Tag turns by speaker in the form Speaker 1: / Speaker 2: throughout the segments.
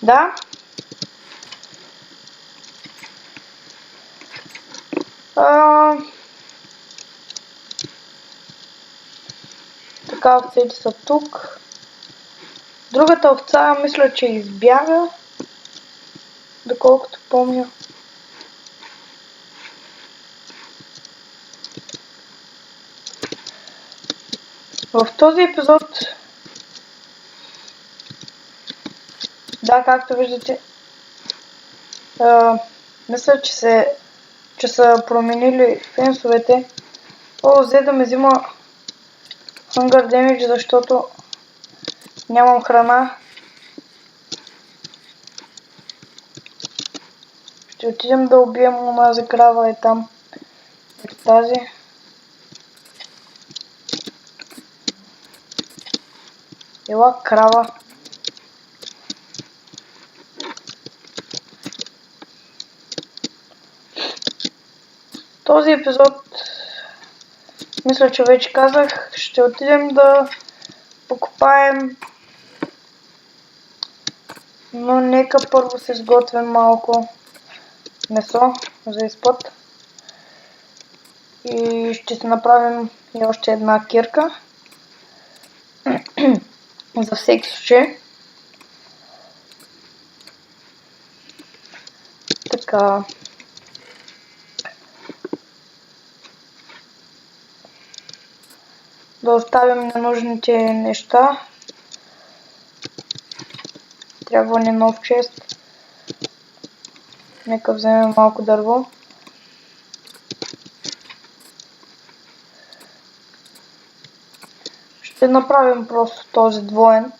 Speaker 1: Да. Така, овцете са тук. Другата овца мисля, че избяга, доколкото помня. В този епизод, да, както виждате, мисля, че са променили фенсовете. Взе да ме взима Hunger Damage, защото нямам храна. Ще отидем да убием онази крава е там. Ето тази. Ела крава. Този епизод, мисля, че вече казах, ще отидем да покопаем. Но нека първо се сготвим малко месо за изпът. И ще си направим и още една кирка. За всеки случай. Така. Да оставим ненужните неща. Трябва ни нов чест. Нека вземем малко дърво. Ще направим просто този двоен.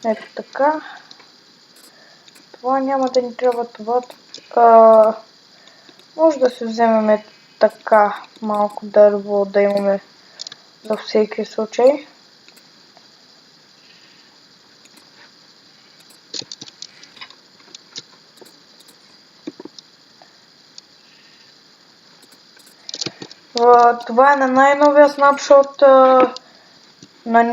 Speaker 1: Ето така. Това няма да ни трябва това. Може да си вземем така малко дърво да имаме за всеки случай. Това е на най-новия снапшот. На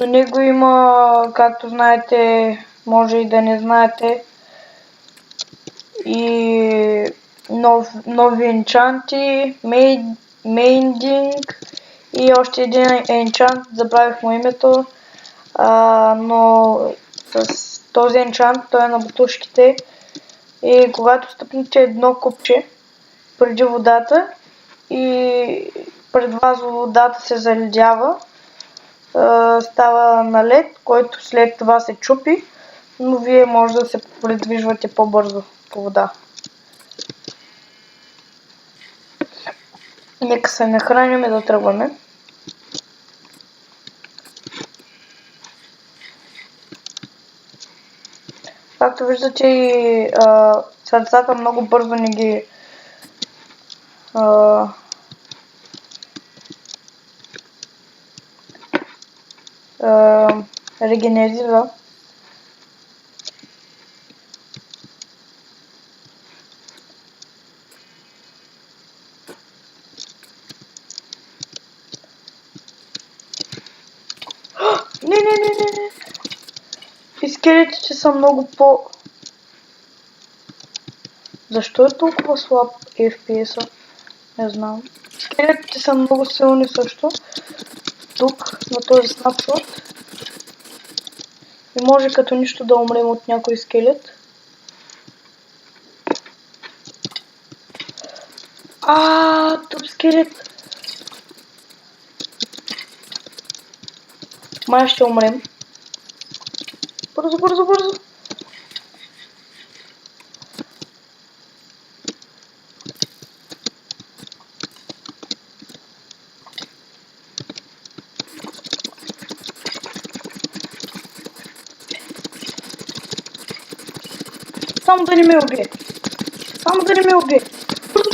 Speaker 1: него има, както знаете, може и да не знаете, и нови енчанти, мейндинг и още един енчант, забравих му името, но с този енчант той е на бутушките и когато стъпнете едно купче преди водата и пред вас водата се заледява, става на лед, който след това се чупи, но вие може да се придвижвате по-бързо по вода. Нека се нахраним и да тръгваме. Както виждате, и сърцата много бързо не ги регенерира. Не. И скелетите са много по... Защо е толкова слаб FPS-а? Не знам. Скелетите са много силни също. Тук, на този снапшот. И може като нищо да умрем от някой скелет. Тук скелет. Май ще умрем. Бързо. Само да не ме убие. Бързо.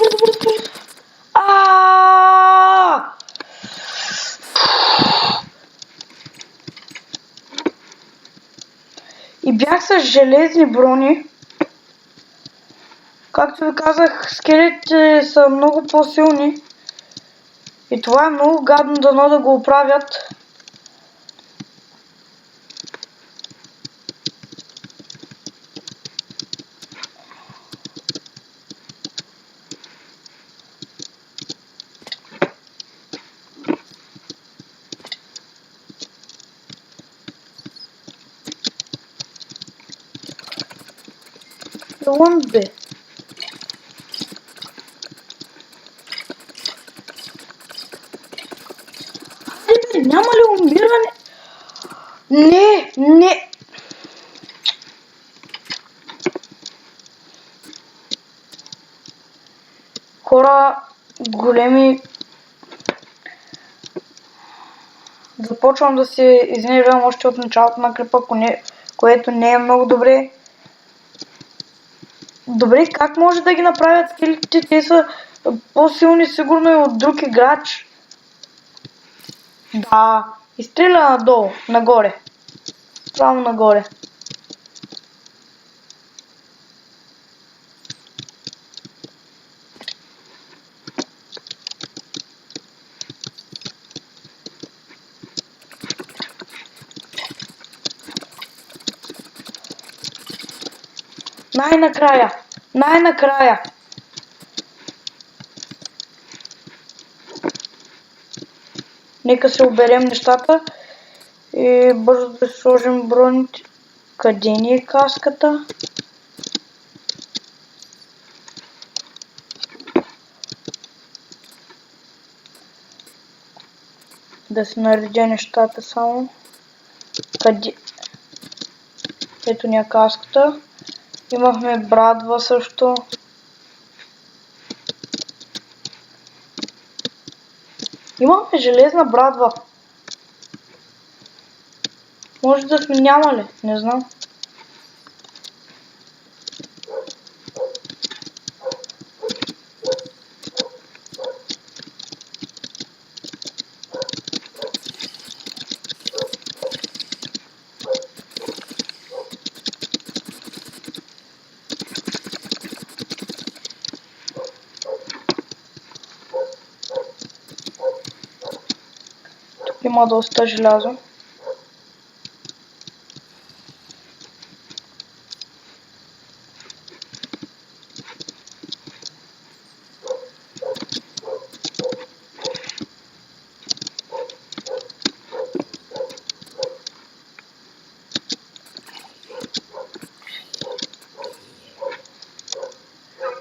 Speaker 1: И бях с железни брони. Както ви казах, скелетите са много по-силни. И това е много гадно дано да го оправят. Лън бе. Няма ли умиране? Не. Хора големи. Започвам да се изнервям още от началото на клипа, което не е много добре. Добре, как може да ги направят скелетите? Те са по-силни сигурно и от друг играч. Да, изстреля надолу, нагоре. Право нагоре. Най-накрая. Нека се оберем нещата и бързо да сложим броните. Къде ни е каската? Да се наредя нещата само. Къде? Ето ни е каската. Имахме брадва също. Имахме железна брадва. Може да сме нямали, не знам. Тук има доста желязо.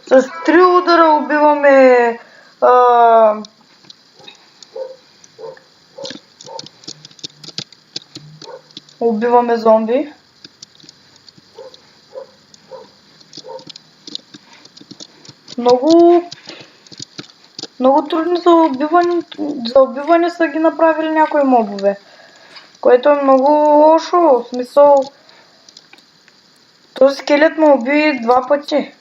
Speaker 1: С 3 удара убиваме убиваме зомби. Много трудни за убиване са ги направили някои мобове. Което е много лошо. В смисъл, този скелет ме уби 2 пъти.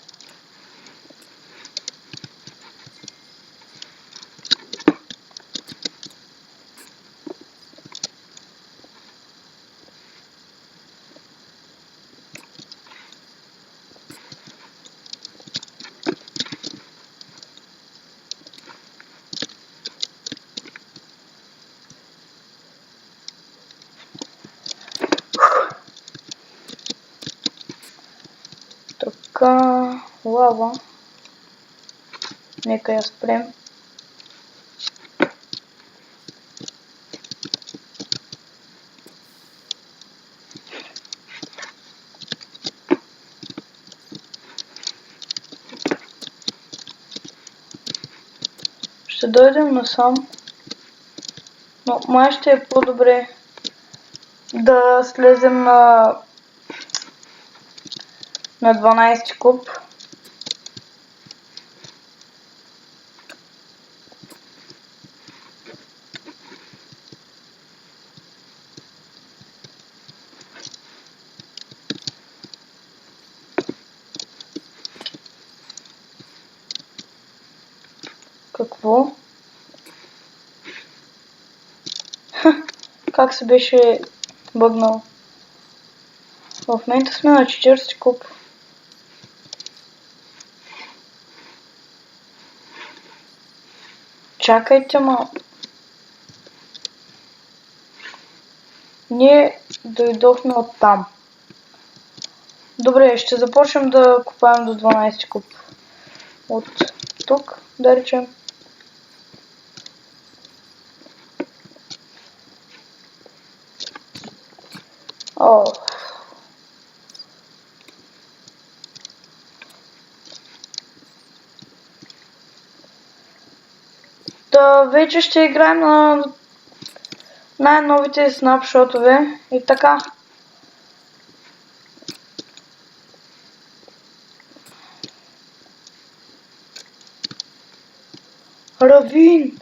Speaker 1: Така, лава. Нека я спрем. Ще дойдем насам. Но май ще е по-добре да слезем на 12 куб. Какво? Как се беше бъгнал? В момента сме на 40 куб. Чакайте малко. Ние дойдохме от там. Добре, ще започнем да купаем до 12 куп. От тук, да речем. О. Да, вече ще играем на най-новите снапшотове и така. Равин!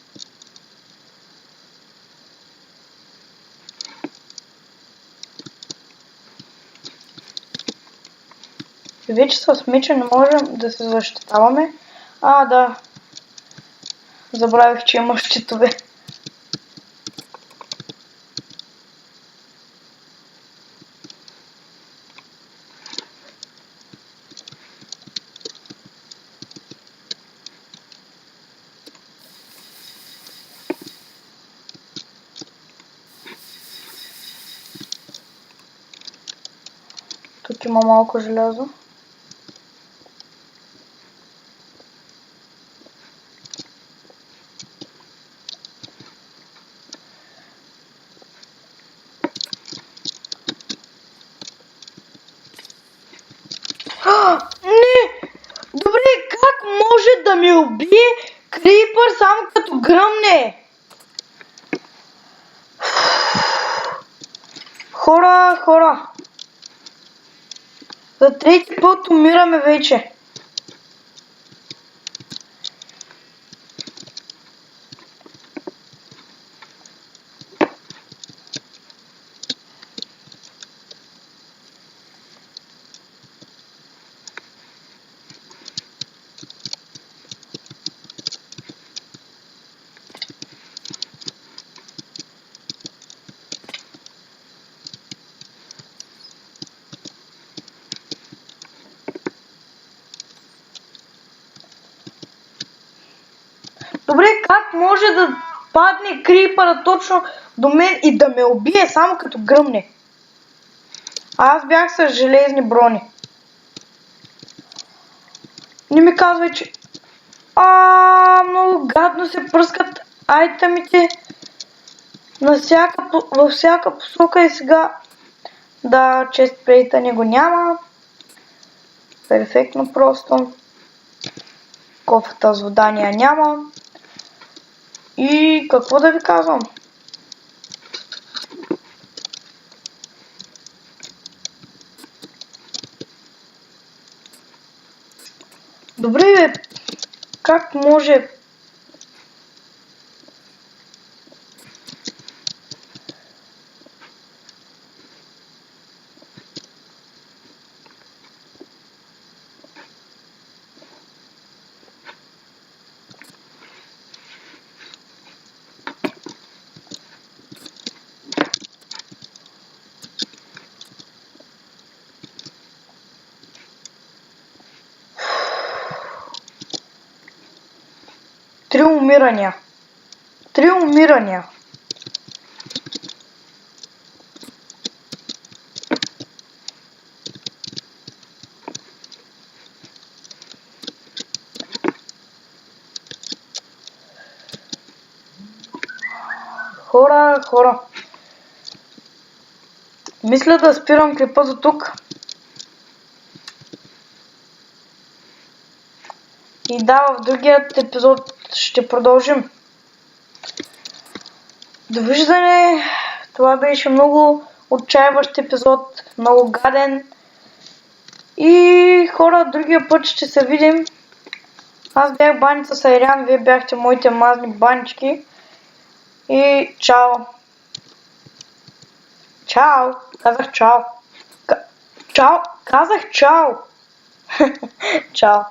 Speaker 1: И вече с меча не можем да се защитаваме. Да. Забравих, че има щитове. Тук има малко желязо. Не! Добре, как може да ме убие крипър само като гръмне? Хора! За трети път умираме вече. Добре, как може да падне крипъра точно до мен и да ме убие само като гръмне? Аз бях с железни брони. Не ми казвай, че... Много гадно се пръскат айтемите във всяка посока и сега... Да, честплейта не го няма. Перфектно просто. Кофата с вода няма. И какво да ви казвам? Добре, бе, как може? Три умирания. Хора. Мисля да спирам клипа за тук. И да, в другият епизод ще продължим. Довиждане! Това беше много отчаиващ епизод, много гаден. И хора, другия път ще се видим. Аз бях баница Сайрян, вие бяхте моите мазни банички. И чао! Чао! Казах чао! Чао! Казах чао! Чао!